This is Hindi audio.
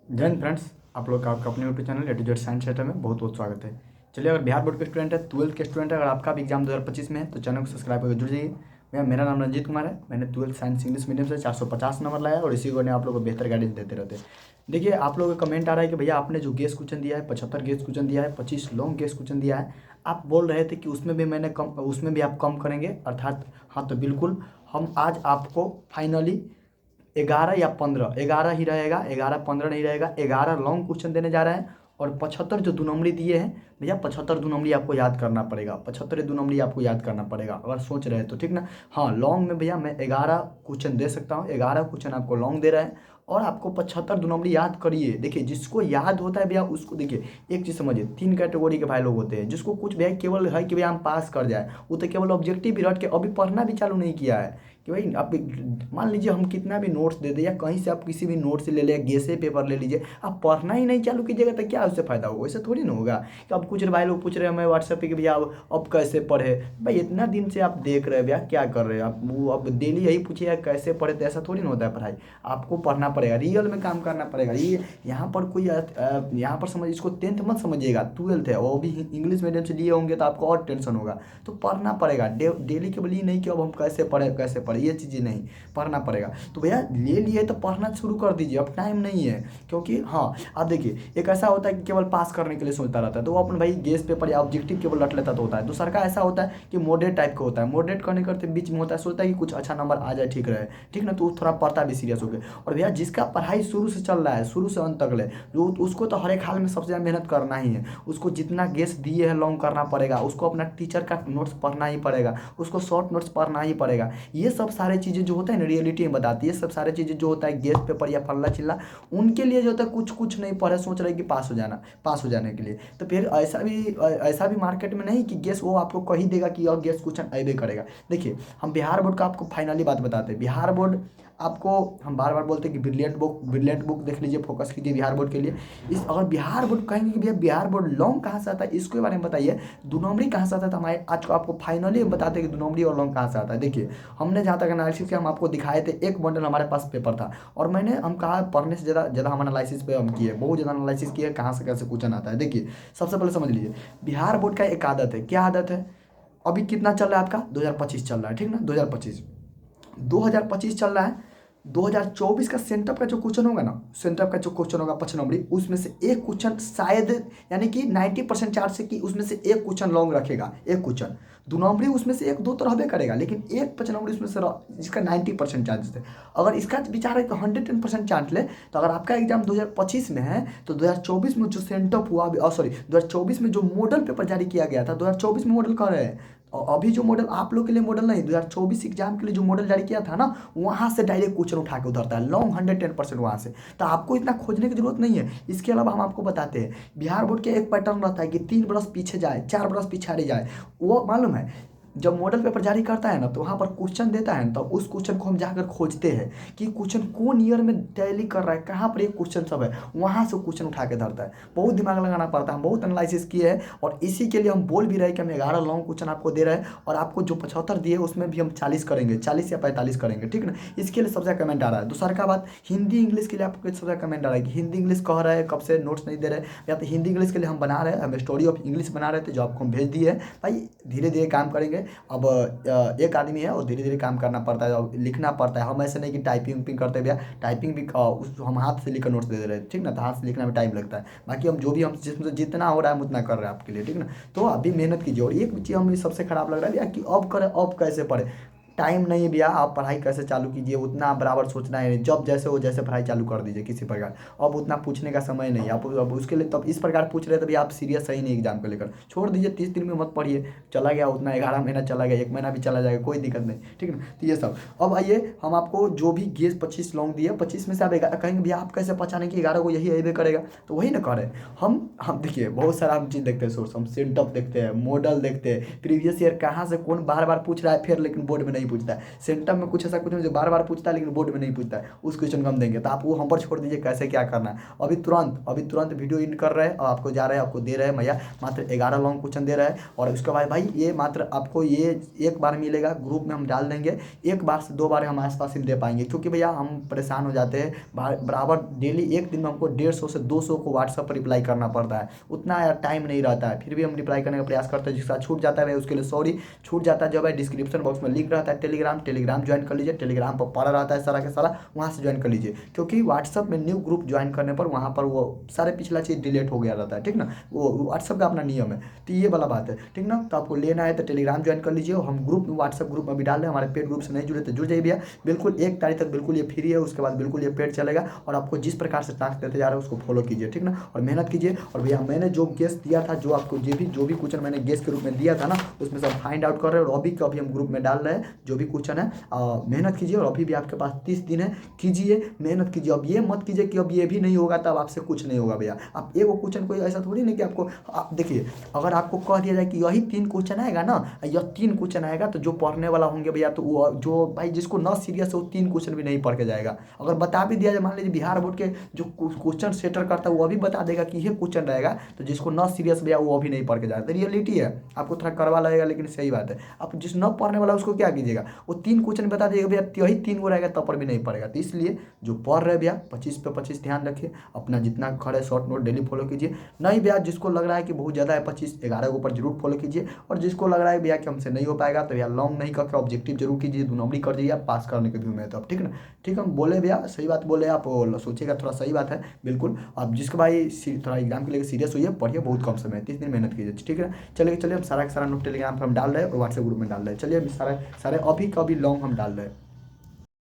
जय हिंद फ्रेंड्स, आप लोग का आपका अपने YouTube channel A to Z science centre में बहुत बहुत स्वागत है। चलिए, अगर बिहार बोर्ड के स्टूडेंट है, 12th के स्टूडेंट है, अगर आपका भी एग्जाम 2025 में है तो चैनल को सब्सक्राइब करके जुड़ जाइए। मेरा नाम रंजीत कुमार है। मैंने 12th साइंस इंग्लिश मीडियम से 450 नंबर लाया और इसी को ने आप लोगों को बेहतर गाइडेंस देते रहते हैं। देखिए, आप लोगों का कमेंट आ रहा है कि भैया आपने जो गेस क्वेश्चन दिया है 75 गेस क्वेश्चन दिया है, 25 लॉन्ग गेस क्वेश्चन दिया है। आप बोल रहे थे कि उसमें भी आप कम करेंगे अर्थात। हाँ, तो बिल्कुल हम आज आपको फाइनली 11 या 15, 11 ही रहेगा, 11 15 नहीं रहेगा, 11 लॉन्ग क्वेश्चन देने जा रहे हैं। और 75 जो 2 नंबरी दिए हैं भैया, 75 2 नंबरी आपको याद करना पड़ेगा, 75 2 नंबरी आपको याद करना पड़ेगा अगर सोच रहे हैं तो, ठीक ना। हाँ, लॉन्ग में भैया मैं 11 क्वेश्चन दे सकता हूँ, 11 क्वेश्चन आपको लॉन्ग दे रहे हैं। और आपको 75 2 नंबरी याद करिए। देखिए, जिसको याद होता है भैया उसको देखिए, एक चीज़ समझिए, 3 कैटेगरी के भाई लोग होते हैं। जिसको कुछ भैया केवल है कि भैया हम पास कर जाए, वो तो केवल ऑब्जेक्टिव भी रट के अभी पढ़ना भी चालू नहीं किया है कि भाई आप मान लीजिए हम कितना भी नोट्स दे दें या कहीं से आप किसी भी नोट से ले लें, गेसे पेपर ले लीजिए, आप पढ़ना ही नहीं चालू कीजिएगा तो क्या उससे फ़ायदा होगा? वैसे थोड़ी ना होगा कि अब कुछ भाई लोग पूछ रहे हैं हमें व्हाट्सएप पे कि भैया अब कैसे पढ़े। भाई इतना दिन से आप देख रहे हैं भैया क्या कर रहे हैं आप, वो अब डेली यही पूछिए कैसे पढ़े, तो ऐसा थोड़ी ना होता है पढ़ाई। आपको पढ़ना पड़ेगा, रियल में काम करना पड़ेगा। ये यहाँ पर कोई यहाँ पर समझ, इसको 10th मत समझिएगा, 12th है, वो भी इंग्लिश मीडियम से लिए होंगे तो आपको और टेंशन होगा। तो पढ़ना पड़ेगा डेली, केवल ये नहीं कि अब हम कैसे पढ़े कैसे पढ़े, ये चीज़ें नहीं, पढ़ना पड़ेगा। तो भैया ले लिए तो पढ़ना शुरू कर दीजिए, अब टाइम नहीं है। क्योंकि हाँ, आप देखिए, एक ऐसा होता है कि केवल पास करने के लिए सोचता रहता है तो वो अपन भाई गेस पेपर या ऑब्जेक्टिव केवल रट लेता तो होता है। दूसरा का ऐसा होता है कि मॉडरेट टाइप का होता है, मॉडरेट करने करते बीच में होता है, सोचता है कि कुछ अच्छा नंबर आ जाए, ठीक रहे, ठीक ना, तो वो थोड़ा पढ़ता भी सीरियस हो गया। और भैया जिसका पढ़ाई शुरू से चल रहा है, शुरू से अंत तक ले, जो उसको तो हर एक हाल में सबसे ज़्यादा मेहनत करना ही है। उसको जितना गेस दिए है लॉन्ग करना पड़ेगा, उसको अपना टीचर का नोट्स पढ़ना ही पड़ेगा, उसको शॉर्ट नोट्स पढ़ना ही पड़ेगा। ये सब सारे चीज़ें जो होता है ना, रियलिटी में बताती है। ये सब सारे चीज़ें जो होता है गेस पेपर या फल्ला चिल्ला, उनके लिए जो होता है कुछ कुछ नहीं पढ़े, सोच रहे कि पास हो जाने के लिए। तो फिर ऐसा भी मार्केट में नहीं कि गेस वो आपको कही देगा कि और गेस क्वेश्चन अबे करेगा। देखिए, हम बिहार बोर्ड का आपको फाइनली बात बताते हैं। बिहार बोर्ड आपको, हम बार बार बोलते हैं कि ब्रिलियंट बुक देख लीजिए, फोकस कीजिए बिहार बोर्ड के लिए। इस अगर बिहार बोर्ड कहेंगे कि भैया बिहार बोर्ड लॉन्ग कहाँ से आता है, इसके बारे में बताइए। 2 नंबरी कहाँ से आता है, तो हमारे आज को आपको फाइनली हम बताते हैं कि 2 नंबरी और लॉन्ग कहाँ से आता है। देखिए, हमने जहाँ तक एनालिसिस किया, हम आपको दिखाए थे, एक बंडल हमारे पास पेपर था और हम कहा पढ़ने से ज़्यादा ज़्यादा हम एनालिसिस पे हम किए, बहुत ज़्यादा एनालिसिस किए कहाँ से कैसे क्वेश्चन आता है। देखिए, सबसे पहले समझ लीजिए, बिहार बोर्ड का एक आदत है। क्या आदत है? अभी कितना चल रहा है आपका? 2025 चल रहा है, ठीक ना, 2025 चल रहा है। 2024 का सेंटअप का जो क्वेश्चन होगा ना, सेंटअप का जो क्वेश्चन होगा 5 नंबरी, उसमें से एक क्वेश्चन शायद, यानी कि 90% चांस है कि उसमें से एक क्वेश्चन लॉन्ग रखेगा, एक क्वेश्चन। 2 नंबरी उसमें से एक दो तो रहबे करेगा, लेकिन एक 5 नंबरी उसमें से जिसका 90% चांसेस है। अगर इसका विचार है तो 110% चांस ले, तो अगर आपका एग्जाम 2025 में है तो 2024 में जो सेंटअप हुआ, सॉरी 2024 में जो मॉडल पेपर जारी किया गया था, 2024 में मॉडल कर रहे हैं। और अभी जो मॉडल आप लोग के लिए मॉडल नहीं, 2024 एग्जाम के लिए जो मॉडल जारी किया था ना, वहाँ से डायरेक्ट क्वेश्चन उठा के उतरता है लॉन्ग, 110% वहाँ से। तो आपको इतना खोजने की जरूरत नहीं है। इसके अलावा हम आपको बताते हैं, बिहार बोर्ड के एक पैटर्न रहता है कि 3 बरस पीछे जाए, 4 बरस पिछाड़ी जाए। वो मालूम है, जब मॉडल पेपर जारी करता है ना, तो वहाँ पर क्वेश्चन देता है ना, तो उस क्वेश्चन को हम जाकर खोजते हैं कि क्वेश्चन कौन ईयर में टैली कर रहा है, कहाँ पर ये क्वेश्चन सब है, वहाँ से क्वेश्चन उठा के धरता है। बहुत दिमाग लगाना पड़ता है, हम बहुत एनालिसिस किए हैं और इसी के लिए हम बोल भी रहे हैं कि हम 11 लॉन्ग क्वेश्चन आपको दे रहे हैं और आपको जो 75 दिए उसमें भी हम 40 करेंगे, 40 या 45 करेंगे, ठीक ना। इसके लिए सबसे कमेंट आ रहा है। दूसरा का बात, हिंदी इंग्लिश के लिए आपको सबसे कमेंट आ रहा है कि हिंदी इंग्लिश कह रहे हैं, कब से नोट्स नहीं दे रहे, या तो हिंदी इंग्लिश के लिए हम बना रहे हैं, हम स्टोरी ऑफ इंग्लिश बना रहे थे जो आपको हम भेज दिए हैं। भाई धीरे धीरे काम करेंगे। अब एक आदमी है और धीरे धीरे काम करना पड़ता है और लिखना पड़ता है। हम ऐसे नहीं कि टाइपिंग उपिंग करते भैया, टाइपिंग भी हम हाथ से लिखकर नोट्स दे रहे हैं, ठीक ना, तो हाथ से लिखने में टाइम लगता है। बाकी हम जो भी हम जिसमें जितना हो रहा है हम उतना कर रहे हैं आपके लिए, ठीक ना। तो अभी मेहनत कीजिए। और एक चीज़ हमें सबसे खराब लग रहा है भैया कि अब करें, अब कैसे पढ़े, टाइम नहीं है भैया। आप पढ़ाई कैसे चालू कीजिए, उतना आप बराबर सोचना है, जब जैसे हो जैसे पढ़ाई चालू कर दीजिए किसी प्रकार। अब उतना पूछने का समय नहीं, आप अब उसके लिए तब इस प्रकार पूछ रहे थे भैया, आप सीरियस सही नहीं एग्जाम को लेकर, छोड़ दीजिए, 30 दिन में मत पढ़िए। चला गया उतना, 11 महीना चला गया, 1 महीना भी चला जाएगा, कोई दिक्कत नहीं, ठीक है ना। तो ये सब, अब आइए हम आपको जो भी गेस 25 लॉन्ग दिए, 25 में से आप कहेंगे भैया आप कैसे पहचाने कि 11 को यही अबे करेगा, तो वही ना करें। हम देखिए बहुत सारा हम चीज़ देखते हैं सोर्स, हम सेंटअप देखते हैं, मॉडल देखते हैं, प्रीवियस ईयर कहाँ से कौन बार बार पूछ रहा है, फिर लेकिन बोर्ड में नहीं नहीं पूछता है, सेंटर में कुछ ऐसा कुछ जो बार बार पूछता है लेकिन बोर्ड में नहीं पूछता है, उस क्वेश्चन को हम देंगे। तो आप वो हम पर छोड़ दीजिए कैसे क्या करना है। अभी तुरंत वीडियो इन कर रहे हैं और आपको जा रहे हैं, आपको दे रहे हैं भैया मात्र 11 लॉन्ग क्वेश्चन दे रहे हैं। और उसके बाद भाई ये मात्र आपको ये एक बार मिलेगा, ग्रुप में हम डाल देंगे, एक बार से 2 बार हम आसपास ही दे पाएंगे, क्योंकि भैया हम परेशान हो जाते हैं बराबर डेली एक दिन में हमको 150 से 200 को व्हाट्सअप पर रिप्लाई करना पड़ता है, उतना यार टाइम नहीं रहता है। फिर भी हम रिप्लाई करने का प्रयास करते हैं, जिसका छूट जाता है उसके लिए सॉरी, छूट जाता है जो भाई डिस्क्रिप्शन बॉक्स में लिंक रहता है टेलीग्राम ज्वाइन कर लीजिए, टेलीग्राम पर पड़ा रहता है सारा के सारा, वहाँ से ज्वाइन कर लीजिए, क्योंकि व्हाट्सअप में न्यू ग्रुप ज्वाइन करने पर वहाँ पर वो सारे पिछला चीज़ डिलीट हो गया रहता है, ठीक ना, वो व्हाट्सअप का अपना नियम है। तो ये वाला बात है, ठीक ना। तो आपको लेना है तो टेलीग्राम ज्वाइन कर लीजिए, और हम ग्रुप व्हाट्सअप ग्रुप में भी डाल रहे हैं, हमारे पेड ग्रुप से नहीं जुड़े तो जुड़ जाइए भैया, बिल्कुल 1 तारीख तक बिल्कुल ये फ्री है, उसके बाद बिल्कुल ये पेड चलेगा। और आपको जिस प्रकार से टास्क देते जा रहे हैं उसको फॉलो कीजिए, ठीक ना, और मेहनत कीजिए। और भैया मैंने जो गेस दिया था, जो आपको जो भी क्वेश्चन मैंने गेस के रूप में दिया था ना, उसमें से हम फाइंड आउट कर रहे हैं, और अभी का अभी हम ग्रुप में डाल रहे हैं जो भी क्वेश्चन है। मेहनत कीजिए, और अभी भी आपके पास 30 दिन है, कीजिए, मेहनत कीजिए। अब ये मत कीजिए कि अब ये भी नहीं होगा तब आपसे कुछ नहीं होगा भैया। आप एक क्वेश्चन कोई ऐसा थोड़ी नहीं कि आपको देखिए, अगर आपको कह दिया जाए कि यही 3 क्वेश्चन आएगा ना, यह 3 क्वेश्चन आएगा, तो जो पढ़ने वाला होंगे भैया, तो वो जो भाई जिसको ना सीरियस है वो 3 क्वेश्चन भी नहीं पढ़ के जाएगा। अगर बता भी दिया जाए, मान लीजिए बिहार बोर्ड के जो क्वेश्चन सेटर करता है वो अभी बता देगा कि ये क्वेश्चन रहेगा, तो जिसको ना सीरियस भैया वो अभी नहीं पढ़ के जाएगा। तो रियलिटी है, आपको थोड़ा करवा लगेगा लेकिन सही बात है। आप जिस न पढ़ने वाला उसको क्या कीजिएगा, वो 3 क्वेश्चन बता देगा भैया, यही 3 को रहेगा तब पर भी नहीं पढ़ेगा। तो इसलिए जो पढ़ रहे भैया 25 पे 25 ध्यान रखिए, अपना जितना खड़े शॉर्ट नोट डेली फॉलो कीजिए। नहीं भैया जिसको लग रहा है कि बहुत ज़्यादा है 25-11 के ऊपर जरूर फॉलो कीजिए, और जिसको लग रहा है भैया कि हमसे नहीं हो पाएगा तो भैया लॉन्ग नहीं करके ऑब्जेक्टिव जरूर कीजिए, 2 नंबरी कर दीजिए आप पास करने के व्यू में। तो आप ठीक ना, ठीक हम बोले भैया, सही बात बोले आप, सोचिएगा थोड़ा सही बात है बिल्कुल। आप जिसका भाई थोड़ा एग्जाम के लिए सीरियस हुई है, पढ़िए, बहुत कम समय है, 30 दिन मेहनत कीजिए, ठीक है। चलिए हम सारा का सारा नोट टेलीग्राम पर हम डाल रहे हैं और व्हाट्सएप ग्रुप में डाल रहे हैं। चलिए सारे अभी का अभी लॉन्ग हम डाल रहे हैं।